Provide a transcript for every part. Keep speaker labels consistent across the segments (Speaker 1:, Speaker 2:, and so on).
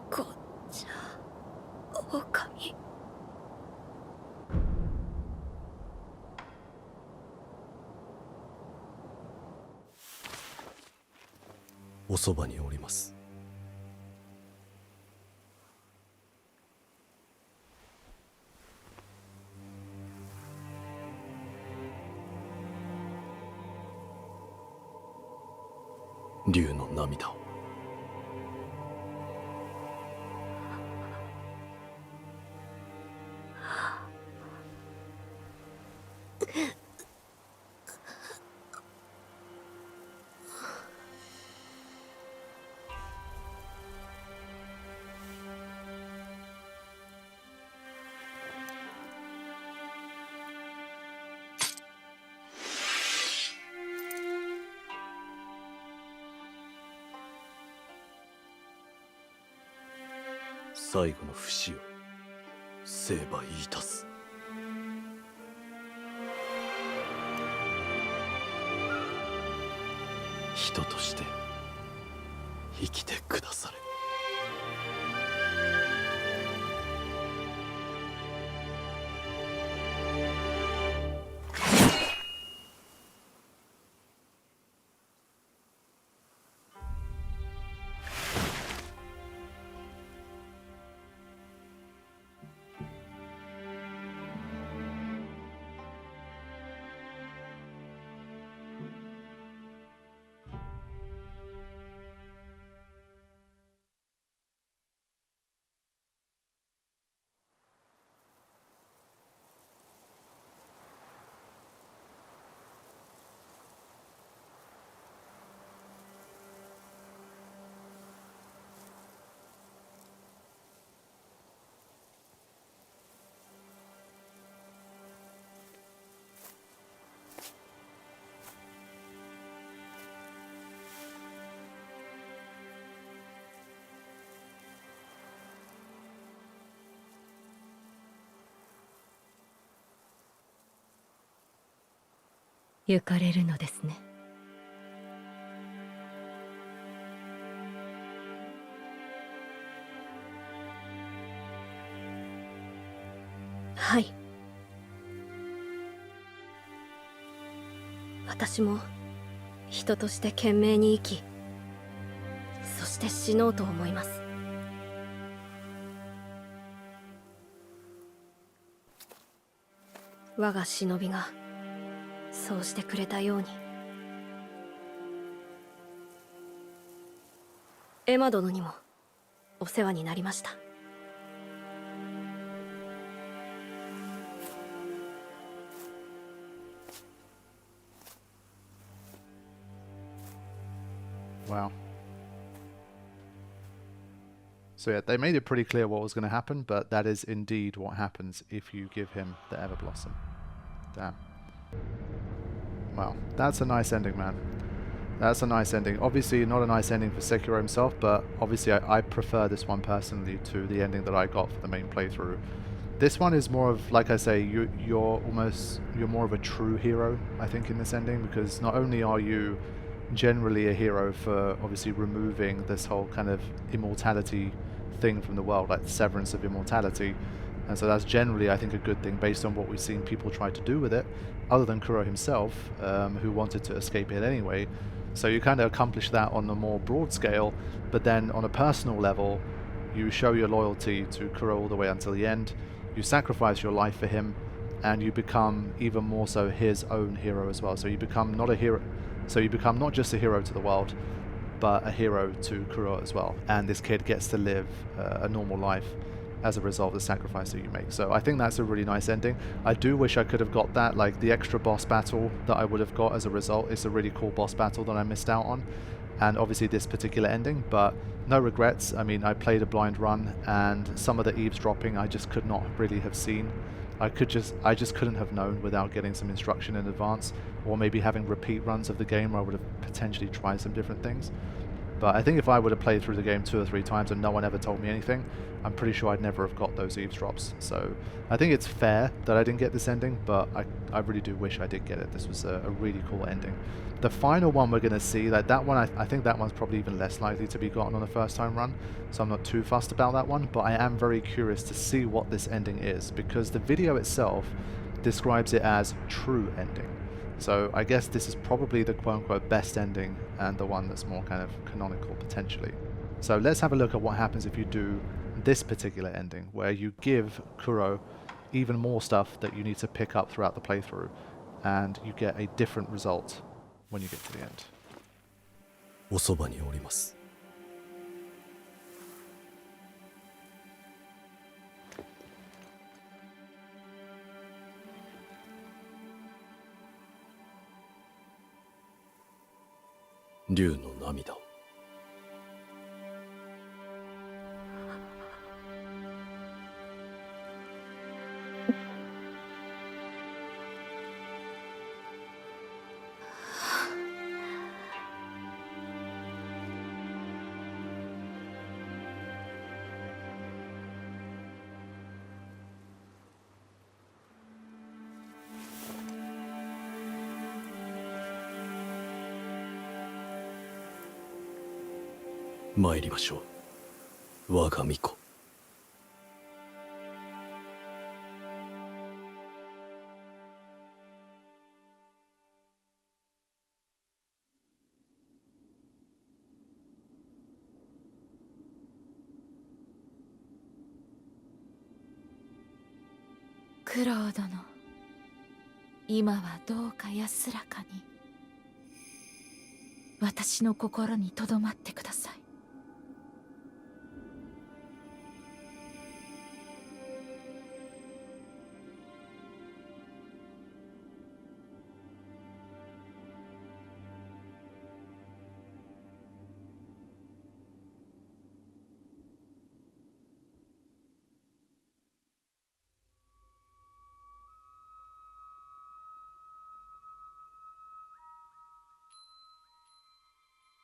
Speaker 1: こっちゃ狼。
Speaker 2: おそばにおります。竜の涙を。最後の不死を成敗いたす。人として生きてくだされ。
Speaker 1: 行かれるのですね。はい。私も人として懸命に生き、そして死のうと思います。我が忍びがそうしてくれたように。エマ殿にもお世話になりました。
Speaker 3: Wow. So yeah, they made it pretty clear what was going to happen, but that is indeed what happens if you give him the Ever Blossom. Damn. Wow, that's a nice ending, man. That's a nice ending. Obviously not a nice ending for Sekiro himself, but obviously I prefer this one personally to the ending that I got for the main playthrough. This one is more of, like I say, you're more of a true hero, I think, in this ending, because not only are you generally a hero for obviously removing this whole kind of immortality thing from the world, like the severance of immortality, and so that's generally, I think, a good thing based on what we've seen people try to do with it, other than Kuro himself, who wanted to escape it anyway. So you kind of accomplish that on a more broad scale, but then on a personal level, you show your loyalty to Kuro all the way until the end, you sacrifice your life for him, and you become even more so his own hero as well. So you become not a hero, so you become not just a hero to the world, but a hero to Kuro as well. And this kid gets to live a normal life as a result of the sacrifice that you make. So I think that's a really nice ending. I do wish I could have got that, like the extra boss battle that I would have got as a result. It's a really cool boss battle that I missed out on, and obviously this particular ending, but no regrets. I mean, I played a blind run, and some of the eavesdropping I just could not really have seen. I just couldn't have known without getting some instruction in advance, or maybe having repeat runs of the game where I would have potentially tried some different things. But I think if I would have played through the game 2 or 3 times and no one ever told me anything, I'm pretty sure I'd never have got those eavesdrops. So I think it's fair that I didn't get this ending, but I really do wish I did get it. This was a really cool ending. The final one we're going to see, like that one, I think that one's probably even less likely to be gotten on a first time run, so I'm not too fussed about that one, but I am very curious to see what this ending is, because the video itself describes it as true ending. So I guess this is probably the quote-unquote best ending and the one that's more kind of canonical potentially. So let's have a look at what happens if you do this particular ending, where you give Kuro even more stuff that you need to pick up throughout the playthrough, and you get a different result when you get to the end.
Speaker 2: おそばにおります。竜の涙を。参りましょう、我が巫女。
Speaker 4: 九郎殿、今はどうか安らかに私の心にとどまってください。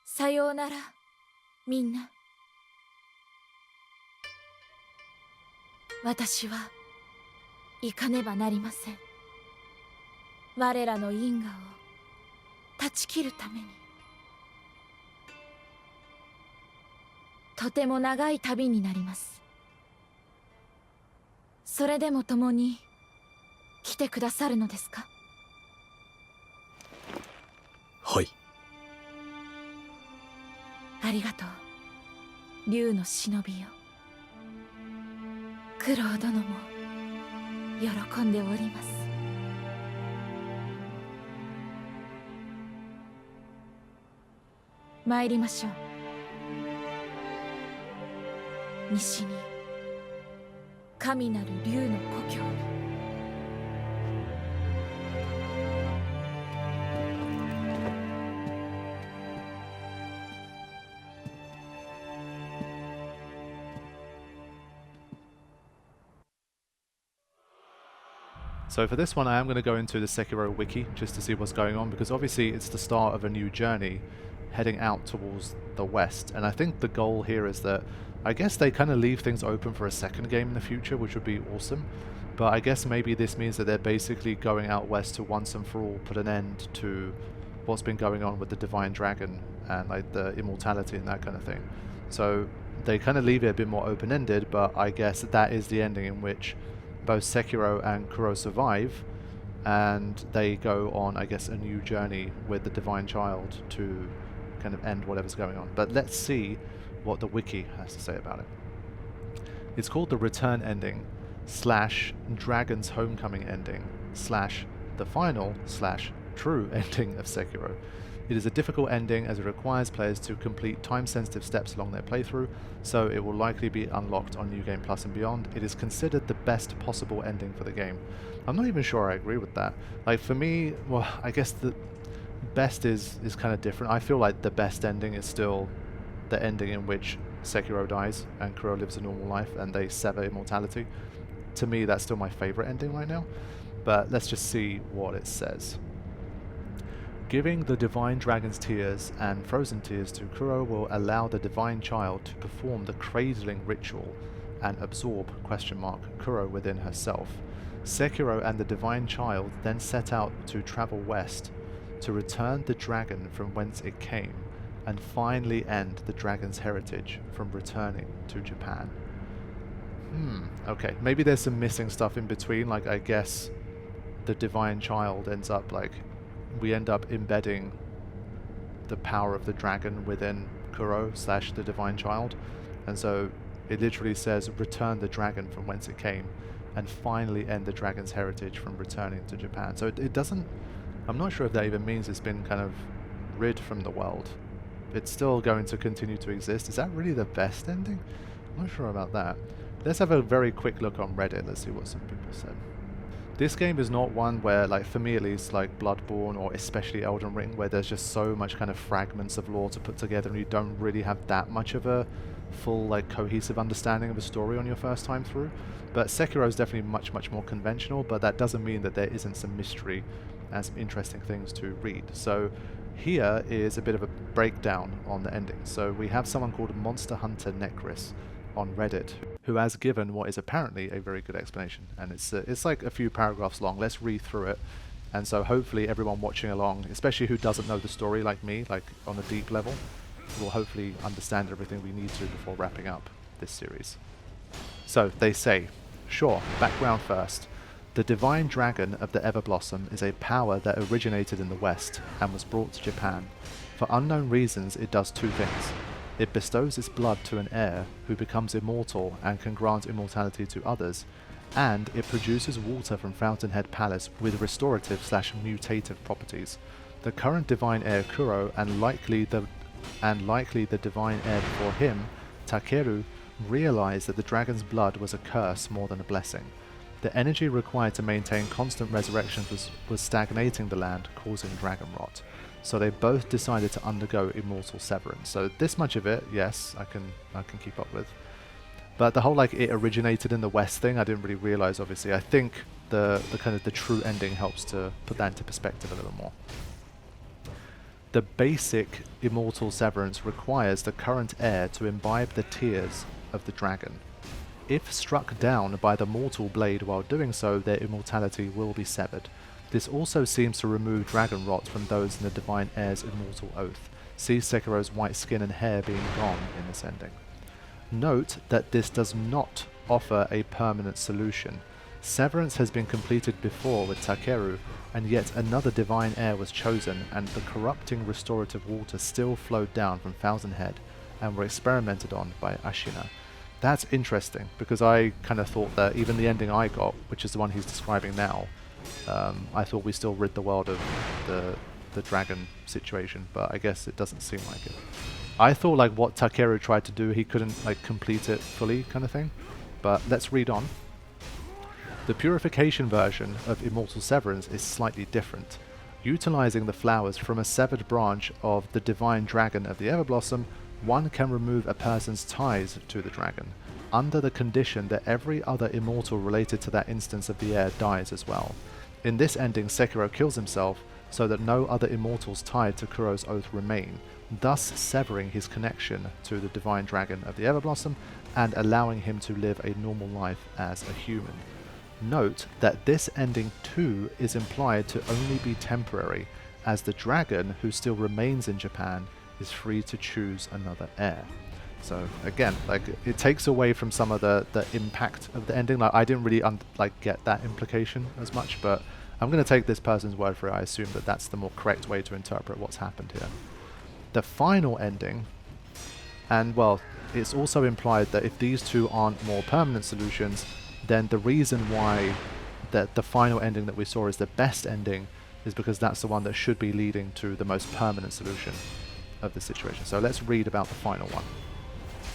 Speaker 4: さようなら、みんな。私は行かねばなりません。我らの因果を断ち切るために。とても長い旅になります。それでも共に来てくださるのですか？
Speaker 2: はい。
Speaker 4: ありがとう、竜の忍びよ。九郎殿も喜んでおります。参りましょう。西に神なる竜の故郷に。
Speaker 3: So for this one I am going to go into the Sekiro wiki just to see what's going on, because obviously it's the start of a new journey heading out towards the west, and I think the goal here is that I guess they kind of leave things open for a second game in the future, which would be awesome, but I guess maybe this means that they're basically going out west to once and for all put an end to what's been going on with the Divine Dragon and like the immortality and that kind of thing. So they kind of leave it a bit more open-ended, but I guess that is the ending in which both Sekiro and Kuro survive, and they go on, I guess, a new journey with the Divine Child to kind of end whatever's going on. But let's see what the wiki has to say about it. It's called the Return Ending / Dragon's Homecoming Ending / the final / true ending of Sekiro. It is a difficult ending as it requires players to complete time-sensitive steps along their playthrough, so it will likely be unlocked on New Game Plus and beyond. It is considered the best possible ending for the game. I'm not even sure I agree with that. Like, for me, well, I guess the best is kind of different. I feel like the best ending is still the ending in which Sekiro dies and Kuro lives a normal life and they sever immortality. To me, that's still my favorite ending right now. But let's just see what it says. Giving the divine dragon's tears and frozen tears to Kuro will allow the divine child to perform the cradling ritual and absorb Kuro within herself. Sekiro and the divine child then set out to travel west to return the dragon from whence it came and finally end the dragon's heritage from returning to Japan. Okay, maybe there's some missing stuff in between, like I guess the divine child ends up like, we end up embedding the power of the dragon within Kuro / the divine child, and so it literally says return the dragon from whence it came and finally end the dragon's heritage from returning to Japan. So it doesn't, I'm not sure if that even means it's been kind of rid from the world. It's still going to continue to exist. Is that really the best ending? I'm not sure about that. Let's have a very quick look on Reddit. Let's see what some people said. This game is not one where, like, for me at least, like Bloodborne or especially Elden Ring, where there's just so much kind of fragments of lore to put together and you don't really have that much of a full, like, cohesive understanding of a story on your first time through. But Sekiro is definitely much, much more conventional, but that doesn't mean that there isn't some mystery and some interesting things to read. So here is a bit of a breakdown on the ending. So we have someone called Monster Hunter Necris on Reddit who has given what is apparently a very good explanation, and it's like a few paragraphs long. Let's read through it, and so hopefully everyone watching along, especially who doesn't know the story like me, like on a deep level, will hopefully understand everything we need to before wrapping up this series. So they say, sure, background first. The divine dragon of the Everblossom is a power that originated in the West and was brought to Japan. For unknown reasons, it does two things. It bestows its blood to an heir who becomes immortal and can grant immortality to others, and it produces water from Fountainhead Palace with restorative / mutative properties. The current divine heir Kuro and likely the divine heir before him, Takeru, realized that the dragon's blood was a curse more than a blessing. The energy required to maintain constant resurrections was stagnating the land, causing dragon rot. So they both decided to undergo immortal severance. So this much of it, yes, I can keep up with. But the whole like it originated in the West thing, I didn't really realize. Obviously, I think the kind of the true ending helps to put that into perspective a little more. The basic immortal severance requires the current heir to imbibe the tears of the dragon. If struck down by the mortal blade while doing so, their immortality will be severed. This also seems to remove dragon rot from those in the divine heir's immortal oath. See Sekiro's white skin and hair being gone in this ending. Note that this does not offer a permanent solution. Severance has been completed before with Takeru, and yet another divine heir was chosen, and the corrupting restorative water still flowed down from Fountainhead and were experimented on by Ashina. That's interesting, because I kind of thought that even the ending I got, which is the one he's describing now, I thought we still rid the world of the dragon situation, but I guess it doesn't seem like it. I thought like what Takeru tried to do, he couldn't like complete it fully kind of thing, but let's read on. The purification version of Immortal Severance is slightly different. Utilizing the flowers from a severed branch of the divine dragon of the Everblossom, one can remove a person's ties to the dragon, under the condition that every other immortal related to that instance of the heir dies as well. In this ending, Sekiro kills himself so that no other immortals tied to Kuro's oath remain, thus severing his connection to the divine dragon of the Everblossom and allowing him to live a normal life as a human. Note that this ending too is implied to only be temporary, as the dragon, who still remains in Japan, is free to choose another heir. So again, like it takes away from some of the impact of the ending. Like I didn't really get that implication as much, but I'm going to take this person's word for it. I assume that that's the more correct way to interpret what's happened here. The final ending, and well, it's also implied that if these two aren't more permanent solutions, then the reason why that the final ending that we saw is the best ending is because that's the one that should be leading to the most permanent solution of the situation. So let's read about the final one.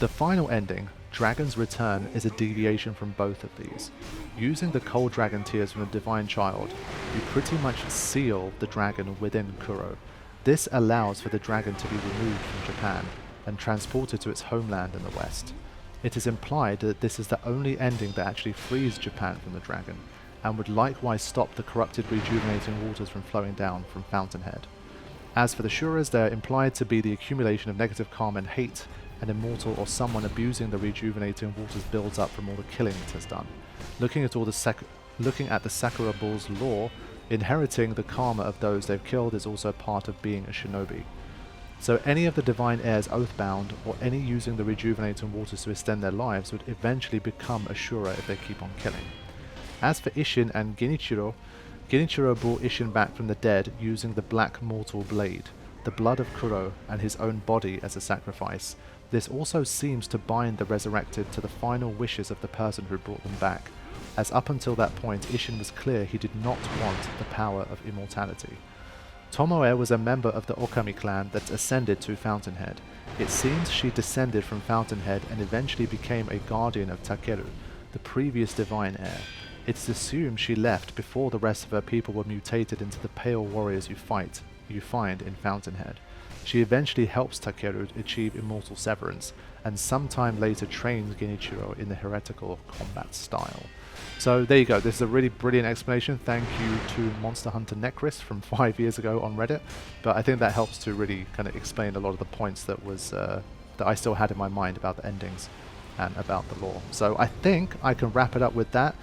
Speaker 3: The final ending, Dragon's Return, is a deviation from both of these. Using the cold dragon tears from the divine child, you pretty much seal the dragon within Kuro. This allows for the dragon to be removed from Japan and transported to its homeland in the west. It is implied that this is the only ending that actually frees Japan from the dragon, and would likewise stop the corrupted rejuvenating waters from flowing down from Fountainhead. As for the Shuras, they are implied to be the accumulation of negative karma and hate an immortal or someone abusing the rejuvenating waters builds up from all the killing it has done. Looking at the Sakura Bull's lore, inheriting the karma of those they've killed is also part of being a shinobi. So any of the divine heirs oathbound, or any using the rejuvenating waters to extend their lives, would eventually become a Shura if they keep on killing. As for Isshin and Genichiro brought Isshin back from the dead using the Black Mortal Blade, the blood of Kuro, and his own body as a sacrifice. This also seems to bind the resurrected to the final wishes of the person who brought them back, as up until that point Isshin was clear he did not want the power of immortality. Tomoe was a member of the Okami clan that ascended to Fountainhead. It seems she descended from Fountainhead and eventually became a guardian of Takeru, the previous divine heir. It's assumed she left before the rest of her people were mutated into the pale warriors you find in Fountainhead. She eventually helps Takeru achieve immortal severance, and sometime later trains Genichiro in the heretical combat style. So there you go, this is a really brilliant explanation. Thank you to Monster Hunter Necris from 5 years ago on Reddit, but I think that helps to really kind of explain a lot of the points that I still had in my mind about the endings and about the lore. So I think I can wrap it up with that.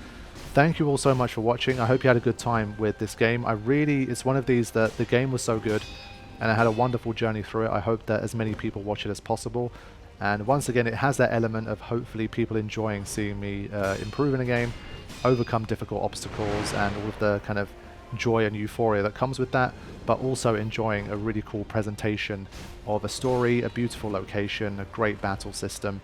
Speaker 3: Thank you all so much for watching. I hope you had a good time with this game. It's one of these that the game was so good and I had a wonderful journey through it. I hope that as many people watch it as possible. And once again, it has that element of hopefully people enjoying seeing me improve in a game, overcome difficult obstacles and all of the kind of joy and euphoria that comes with that, but also enjoying a really cool presentation of a story, a beautiful location, a great battle system,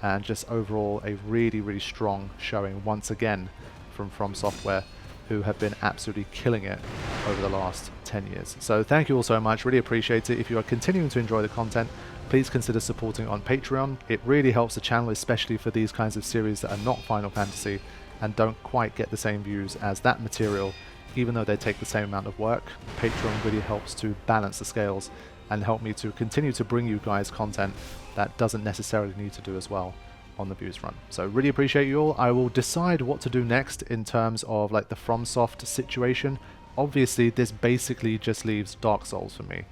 Speaker 3: and just overall a really, really strong showing once again from Fromsoft, who have been absolutely killing it over the last 10 years. So thank you all so much, really appreciate it. If you are continuing to enjoy the content, please consider supporting on Patreon. It really helps the channel, especially for these kinds of series that are not Final Fantasy and don't quite get the same views as that material, even though they take the same amount of work. Patreon really helps to balance the scales and help me to continue to bring you guys content that doesn't necessarily need to do as well on the views front. So really appreciate you all. I will decide what to do next in terms of like the FromSoft situation. Obviously this basically just leaves Dark Souls for me.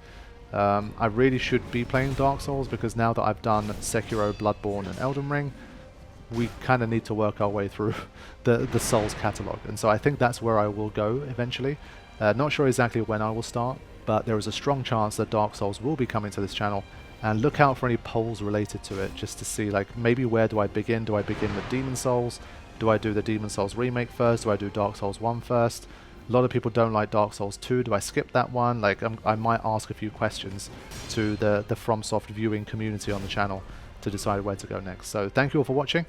Speaker 3: I really should be playing Dark Souls because now that I've done Sekiro, Bloodborne and Elden Ring, we kind of need to work our way through the Souls catalogue, and so I think that's where I will go eventually. Not sure exactly when I will start, but there is a strong chance that Dark Souls will be coming to this channel, and look out for any polls related to it just to see like maybe where do I begin? Do I begin with Demon Souls? Do I do the Demon Souls remake first? Do I do Dark Souls 1 first? A lot of people don't like Dark Souls 2. Do I skip that one? Like I might ask a few questions to the FromSoft viewing community on the channel to decide where to go next. So thank you all for watching.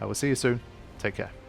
Speaker 3: I will see you soon. Take care.